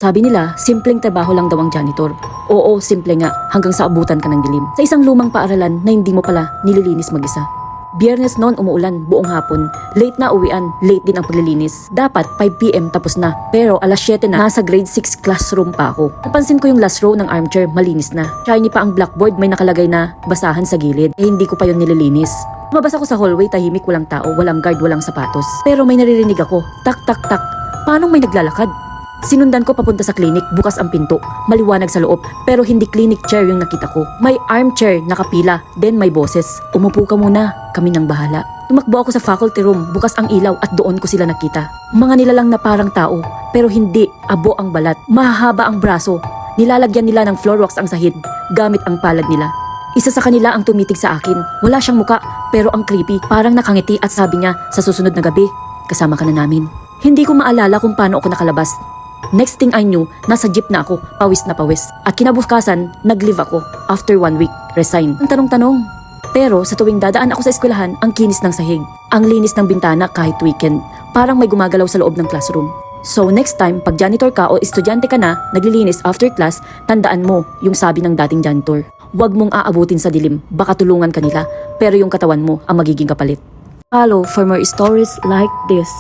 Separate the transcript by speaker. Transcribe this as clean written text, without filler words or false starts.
Speaker 1: Sabi nila, simpleng trabaho lang daw ang janitor. Oo, simple nga, hanggang sa abutan ka ng dilim. Sa isang lumang paaralan na hindi mo pala nililinis mag-isa. Biyernes noon umuulan, buong hapon. Late na uwian, late din ang paglilinis. Dapat 5 PM tapos na. Pero alas 7 na, nasa grade 6 classroom pa ako. Napansin ko yung last row ng armchair, malinis na. Shiny pa ang blackboard, may nakalagay na basahan sa gilid. Eh hindi ko pa yun nililinis. Lumabas ako sa hallway, tahimik, walang tao, walang guard, walang sapatos. Pero may naririnig ako, tak tak tak. Paano may naglalakad? Sinundan ko papunta sa clinic, bukas ang pinto, maliwanag sa loob, pero hindi clinic chair yung nakita ko. May armchair, nakapila, then may boses. Umupo ka muna, kami nang bahala. Tumakbo ako sa faculty room, bukas ang ilaw at doon ko sila nakita. Mga nilalang na parang tao, pero hindi, abo ang balat, mahaba ang braso. Nilalagyan nila ng floor wax ang sahig, gamit ang palad nila. Isa sa kanila ang tumitig sa akin. Wala siyang muka, pero ang creepy, parang nakangiti at sabi niya, sa susunod na gabi, kasama ka na namin. Hindi ko maalala kung paano ako nakalabas. Next thing I knew, nasa jeep na ako, pawis na pawis. At kinabukasan, nag-leave ako. After 1 week, resign. Ang tanong-tanong. Pero sa tuwing dadaan ako sa eskwelahan, ang kinis ng sahig. Ang linis ng bintana kahit weekend. Parang may gumagalaw sa loob ng classroom. So next time, pag janitor ka o estudyante ka na, naglilinis after class, tandaan mo yung sabi ng dating janitor. Huwag mong aabutin sa dilim, baka tulungan ka nila, pero yung katawan mo ang magiging kapalit. Follow for more stories like this.